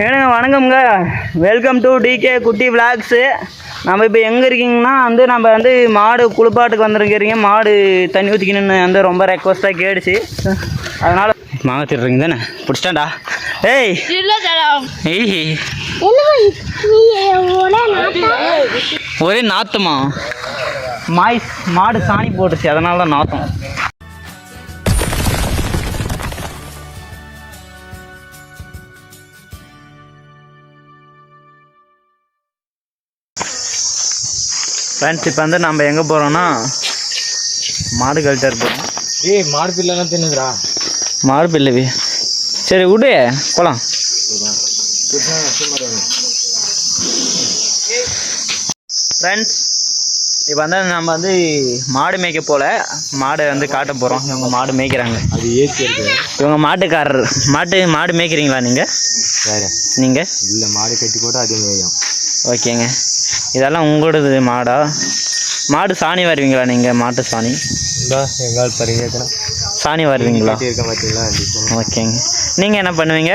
ஏனுங்க வணக்கம்ங்க. Welcome to decay குட்டி விளாக்ஸு. நம்ம இப்போ எங்கே இருக்கீங்கன்னா நம்ம மாடு குளிப்பாட்டுக்கு வந்துருக்கிறீங்க. மாடு தண்ணி ஊற்றிக்கணுன்னு ரொம்ப ரெக்வஸ்ட்டாக கேடுச்சு. அதனால் மாங்க திடுறீங்க தானே பிடிச்சிட்டாண்டா. ஏய் ஏய் ஒரே நாத்தமா மாடு சாணி போட்டுச்சு, அதனால தான் நாத்தம். ஃப்ரெண்ட்ஸ், இப்போ நம்ம எங்கே போகிறோன்னா மாடு கழட்டர் போகிறோம். ஏய் மாடு பிள்ளைலாம் தின்னுதுரா. மாடு பிள்ளை சரி விடு போகலாம். ஃப்ரெண்ட்ஸ், இப்போ நம்ம மாடு மேய்க்க போல மாடு காட்ட போகிறோம். இவங்க மாடு மேய்க்கிறாங்க. அது ஏற்றி இருக்கு. இவங்க மாட்டுக்காரர். மாடு மேய்க்கிறீங்களா நீங்கள்? வேறு நீங்கள் இல்லை, மாடு கட்டி போட்டு அது மேயும். ஓகேங்க. இதெல்லாம் உங்களோடது மாடா? மாடு சாணி வருவீங்களா நீங்கள்? மாட்டு சாணி எங்கால் பாருங்க, சாணி வருவீங்களா? இருக்க பார்த்தீங்களா? ஓகேங்க. நீங்கள் என்ன பண்ணுவீங்க?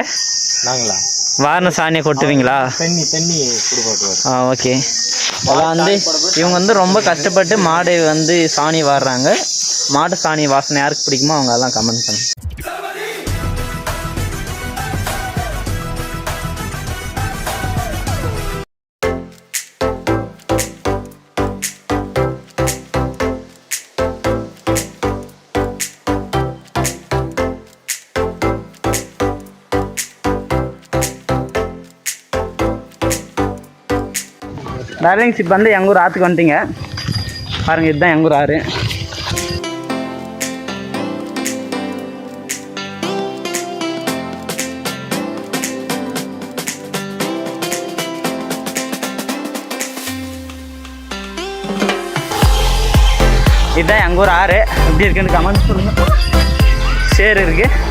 நாங்களா வாரண சாணியை கொட்டுவீங்களா? தண்ணி கொடுப்பாட்டு. ஓகே. அதெல்லாம் இவங்க ரொம்ப கஷ்டப்பட்டு மாடு சாணி வாடுறாங்க. மாட்டு சாணி வாசனை யாருக்கு பிடிக்குமோ அவங்க அதெல்லாம் கமெண்ட் பண்ணுங்க. டார்லிங்ஸ், இப்போ எங்கள் ஊர் ஆற்றுக்கு வந்துட்டீங்க பாருங்கள். இதுதான் எங்கள் ஊர் ஆறு. இதுதான் எங்கள் ஊர் ஆறு. எப்படி இருக்குன்னு கமெண்ட் சொல்லுங்கள். சேர் இருக்குது.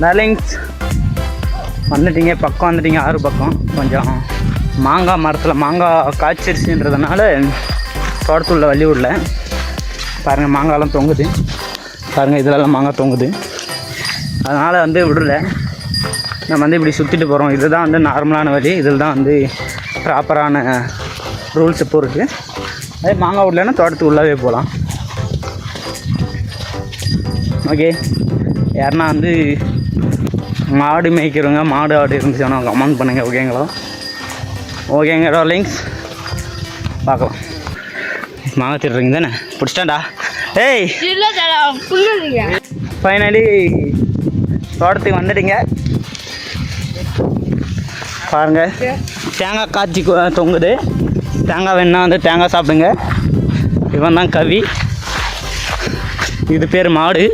டார்லிங்ஸ், வந்துட்டீங்க, பக்கம் வந்துட்டீங்க. ஆறு பக்கம் கொஞ்சம் மாங்காய் மரத்தில் மாங்காய் காய்ச்சிருச்சுன்றதுனால தோட்டத்துள்ள வழி விடல. பாருங்கள், மாங்காயெல்லாம் தொங்குது பாருங்கள். இதிலெல்லாம் மாங்காய் தொங்குது, அதனால் விடல. நம்ம இப்படி சுற்றிட்டு போகிறோம். இதுதான் நார்மலான வழி. இதில் தான் ப்ராப்பரான ரூல்ஸ் இப்போ இருக்குது. அதே மாங்காய் விடலன்னா தோட்டத்துக்கு உள்ளவே போகலாம். ஓகே. யாருன்னா மாடு மேய்க்கிறவங்க, மாடு ஆடு இருந்துச்சுன்னா கமெண்ட் பண்ணுங்கள். ஓகேங்களா? ஓகேங்க டார்லிங்ஸ், பார்க்கலாம். மாங்க திடுறீங்க தானே பிடிச்சிட்டாண்டா. ஏய் ஃபைனலி தோட்டத்துக்கு வந்துட்டீங்க. பாருங்கள், தேங்காய் காய்ச்சி தொங்குது. தேங்காய் வேணா தேங்காய் சாப்பிடுங்க. இவன் தான் கவி. இது பேர் மாடு.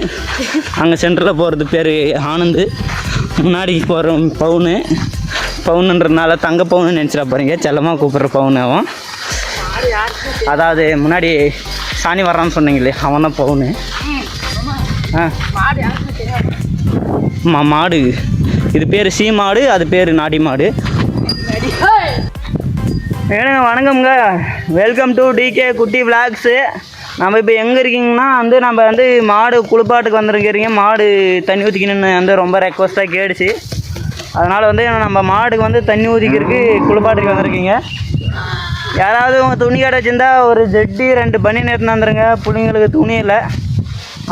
அங்கே சென்டரில் போகிறது பேர் ஆனந்து. முன்னாடி போகிற பவுனுன்றதுனால தங்க பவுன்னு நினச்சிட போகிறீங்க. செல்லமாக கூப்பிட்ற பவுனாவும். அதாவது முன்னாடி சாணி வர்றான்னு சொன்னீங்களே, அவன் தான் பவுனு. மாடு இது பேர் சீமாடு, அது பேர் நாடி மாடு. ஏனுங்க வணக்கம்ங்க. வெல்கம் டு டிகே குட்டி விளாக்ஸு. நம்ம இப்போ எங்கே இருக்கீங்கன்னா நம்ம மாடு குளிப்பாட்டுக்கு வந்துருக்கிறீங்க. மாடு தண்ணி ஊற்றிக்கணுன்னு ரொம்ப ரெக்வஸ்ட்டாக கேடுச்சு. அதனால் நம்ம மாடுக்கு தண்ணி ஊற்றிக்கிறதுக்கு குளிப்பாட்டுக்கு வந்திருக்கீங்க. யாராவது உங்கள் துணி கடை வச்சுருந்தா ஒரு ஜெட்டி 2 பனி நேரத்தில் வந்துடுங்க. பிள்ளைங்களுக்கு துணி இல்லை.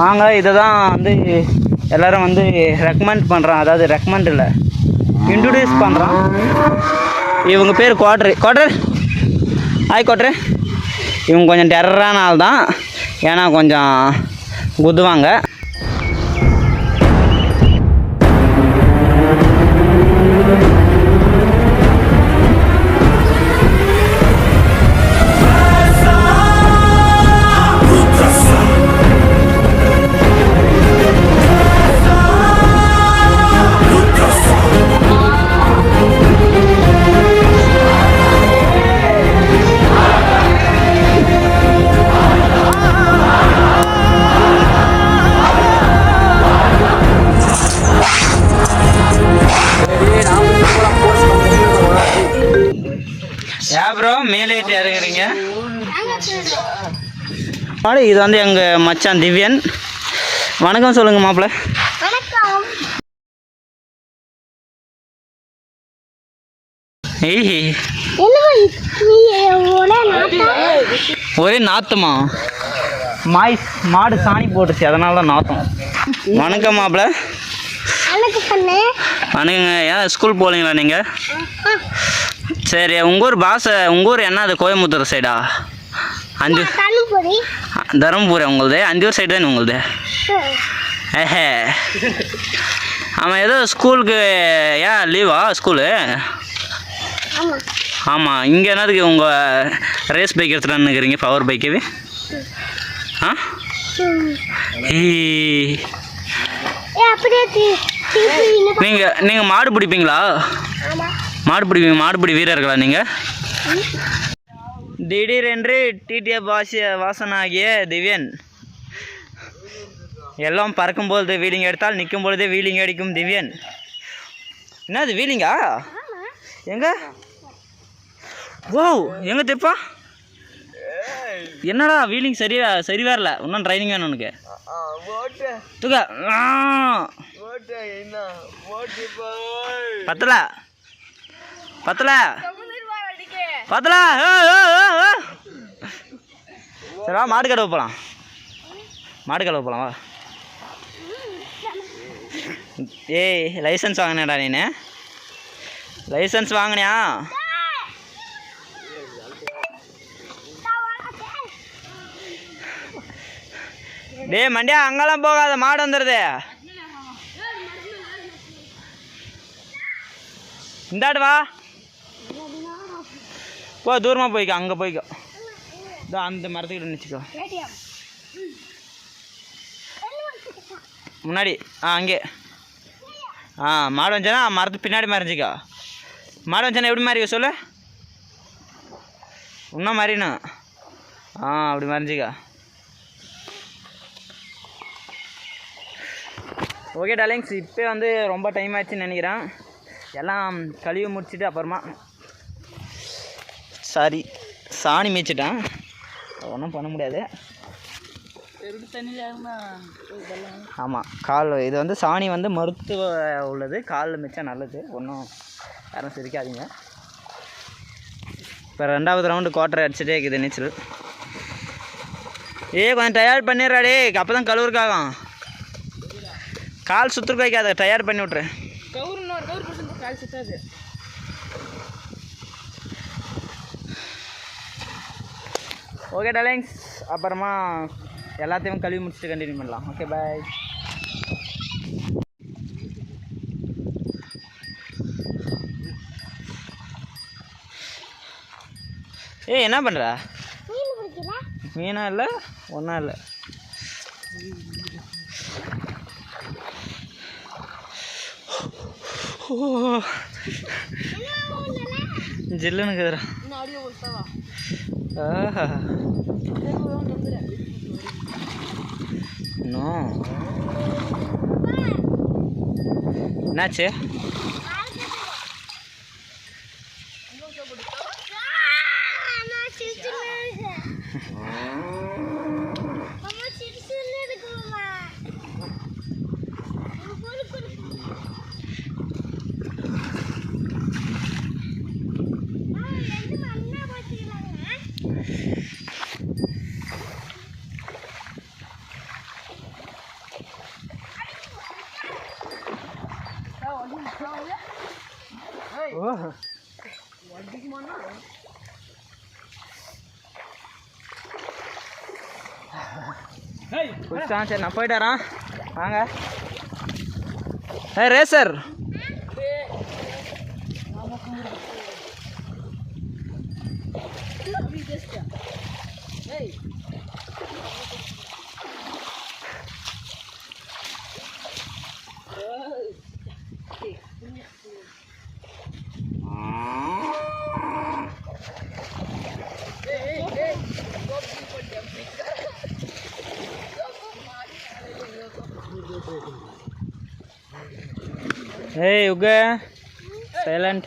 வாங்க, இதை தான் எல்லோரும் ரெக்கமெண்ட் பண்ணுறான். அதாவது ரெக்கமெண்ட் இல்லை, இன்ட்ரடியூஸ் பண்ணுறான். இவங்க பேர் குவாட்ரு. ஹாய் குவாட்ரு. இவங்க கொஞ்சம் டெரரான ஆள் தான். ஏன்னா கொஞ்சம் குதுவாங்க. மாடு இது வந்து எங்கள் மச்சான் திவ்யன். வணக்கம் சொல்லுங்கள் மாப்பிள்ள. ஏய் ஒரே நாத்தமா? மாடு சாணி போட்டுச்சு, அதனால தான் நாத்தம். வணக்கம் மாப்பிள்ள. வணக்கங்க. ஏன் ஸ்கூல் போகலீங்களா நீங்கள்? சரி, உங்கள் ஊர் பாஷை, உங்கள் ஊர் என்ன? அது கோயம்புத்தூர் சைடா? தருமபுரி உங்களுது? அந்தியூர் சைடு தானே உங்களுது? ஏஹே. ஆமாம், ஏதோ ஸ்கூலுக்கு ஏன் லீவா ஸ்கூலு? ஆமாம். இங்கே என்னதுக்கு உங்கள் ரேஸ் பைக் எடுத்துகிட்டு வந்துக்கிறீங்க, பவர் பைக்கவே? ஆ நீங்கள் மாடு பிடிப்பீங்களா? மாடுபிடி வீரர்களா நீங்கள்? திடீரென்று டிடிஎஃப் வாசனாகிய திவ்யன். எல்லாம் பறக்கும்பொழுது வீலிங் எடுத்தால் நிற்கும் பொழுதே வீலிங் அடிக்கும் திவ்யன். என்னது வீலிங்கா? எங்க? ஓ, எங்கே தெப்பா? என்னடா வீலிங் சரி வரல, இன்னும் ட்ரைனிங் வேணும் உனக்கு. தூக்க பத்தல சரிவா, மாடு கழுவ போகலாம். வா. ஏய், லைசன்ஸ் வாங்கினேடா நீ? லைசன்ஸ் வாங்கினியா? டேய் மண்டியா, அங்கெல்லாம் போகாத, மாடு வந்துடுது. இந்தாட்டு வா. போ, தூரமாக போய்க்கோ, அங்கே போய்க்கோ. இதோ அந்த மரத்துக்கிட்ட நினச்சிக்கோ. முன்னாடி அங்கே மாடு வந்துச்சுன்னா மரத்து பின்னாடி மறைஞ்சிக்கோ. மாடு வந்துச்சுன்னா எப்படி மாறிக்க சொல்லு? இன்னும் மாறிணும். அப்படி மறைஞ்சிக்கோ. ஓகே டார்லிங்ஸ், இப்போ வந்து ரொம்ப டைம் ஆச்சுன்னு நினைக்கிறேன். எல்லாம் கழுவி முடிச்சுட்டு அப்புறமா சாணி மேய்ச்சிட்டேன், ஒன்றும் பண்ண முடியாது. ஆமாம், இது வந்து சாணி வந்து மருத்துவ உள்ளது, காலில் மிச்சா நல்லது, ஒன்றும் யாரும் சிரிக்காதீங்க. இப்போ 2வது ரவுண்டு குவார்ட்டர் அடிச்சுட்டே இருக்குது நீச்சல். கொஞ்சம் டயர்ட் பண்ணிடுறாடே, அப்போ தான் கழுவுறக்காகும். கால் சுற்றுக்கு வைக்காத, டயர் பண்ணி விட்ரு. ஓகே டார்லிங்ஸ், அப்புறமா எல்லாத்தையும் கழுவி முடிச்சுட்டு கண்டினியூ பண்ணலாம். ஓகே, பாய். என்ன பண்ணுற? மீனா இல்லை, ஒன்றும் இல்லை. ஜில்லுன்னு இருக்குதுடா. என்னாச்சு? சரி, நான் போயிட்டாரான். வாங்க. Racer, hey Uga, silent.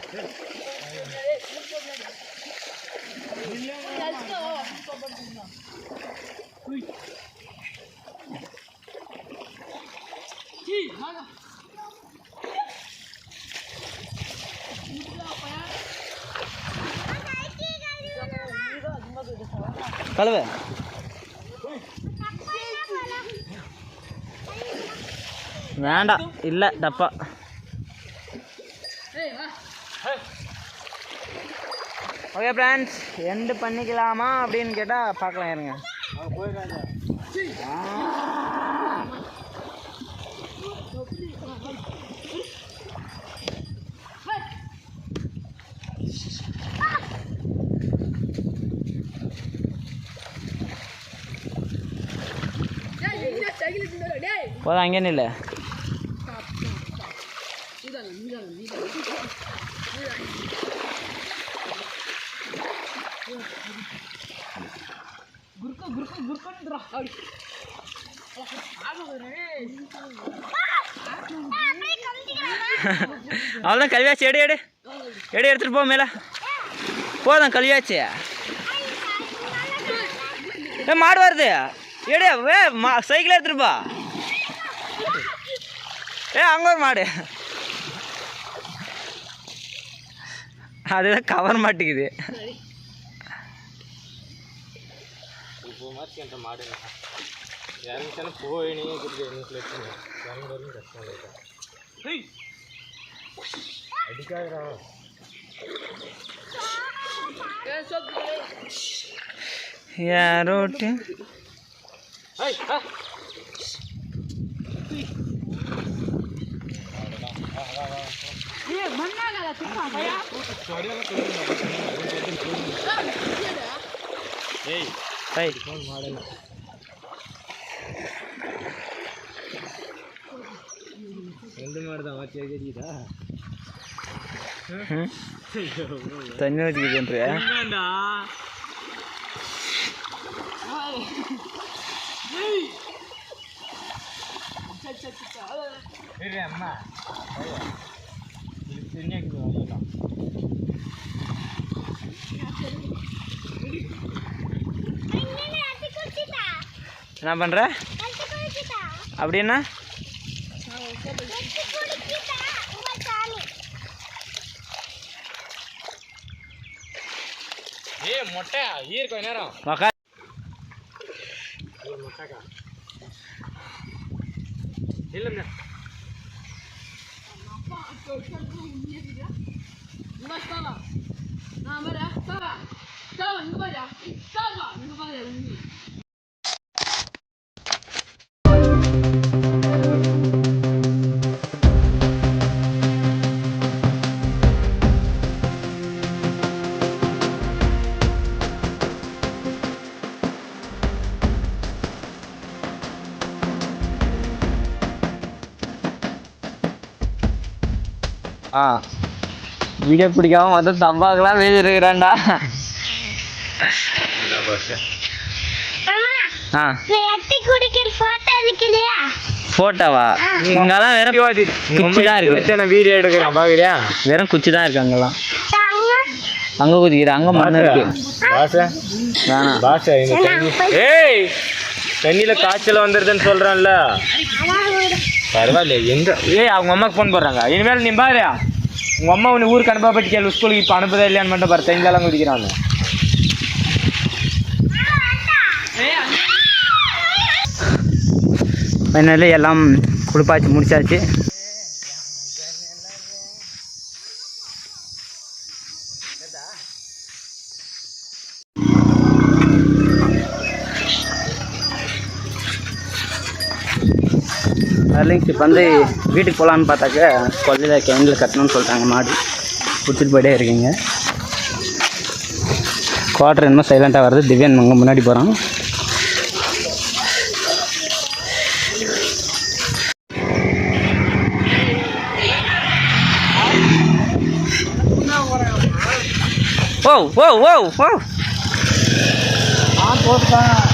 கழுவு. வேண்டாம், இல்லை டப்பா. ஓகே ஃப்ரெண்ட்ஸ், எண்டு பண்ணிக்கலாமா அப்படின்னு கேட்டால் பார்க்கலாம் இருங்க. போதும், அங்கே இல்லை. அவ்வளோதான், கல்வியாச்சு. எடு எடு எடு, எடுத்துகிட்டு போ மேலே. போதும், கல்வியாச்சு. மாடு வருது, எடு. சைக்கிள் எடுத்துகிட்டு போ. அங்கே ஒரு மாடு, அதுதான் கவர் மாட்டேங்குது. மாடு இறங்கிச்சாலும் போய் நீங்கள் கஷ்டம் அடிக்காதா. யாரோட்டு ரெண்டு மாடு தான் வாட்சியா கேட்டா தண்ணி வச்சுக்கிட்டு அம்மா தண்ணியாக்கு வாங்கலாம். என்ன பண்ணுற அப்படின்னா? மொட்டை ஈர் கொஞ்ச நேரம் மொட்டைக்கா இல்லைங்க. வீடியோ பிடிக்காம வந்து தம்பாக்கெல்லாம் வேதிருக்கிறான்டா. போட்டோவா? இங்கெல்லாம் வெறும் குச்சி தான் இருக்கு. வீடியோ எடுக்கிறேன் பாக்குறியா? வெறும் குச்சி தான் இருக்கு. அங்கெல்லாம் அங்க குதிக்கிற, அங்க மண்ணு இருக்கு. ஏய், தண்ணியில காய்ச்சல் வந்துருதுன்னு சொல்றான்ல. பரவாயில்ல. எங்க அவங்க அம்மாக்கு ஃபோன் போடுறாங்க. இனிமேல் நீ பாரு, உங்க அம்மா உன்னை ஊருக்கு அனுப்பப்பட்டு கேள்வி ஸ்கூலுக்கு இப்போ அனுப்புதா இல்லையான்னு மட்டும் பாரு. தண்ணிலாம் குதிக்கிறாங்க. ஃபைனலி எல்லாம் குளிப்பாச்சு முடிச்சாச்சு. வரலிங்ஸ் இப்போ வந்து வீட்டுக்கு போகலான்னு பார்த்தாக்க கொல்லையில் கிணறு கட்டணும்னு சொல்லிட்டாங்க. மாடு பிடிச்சிட்டு போயிட்டே இருக்கீங்க. குவார்டர் என்னமோ சைலண்ட்டாக வருது. திவ்யன் அங்கே முன்னாடி போகிறான். ஓ ஓ ஓ ஓ போட்டுதான்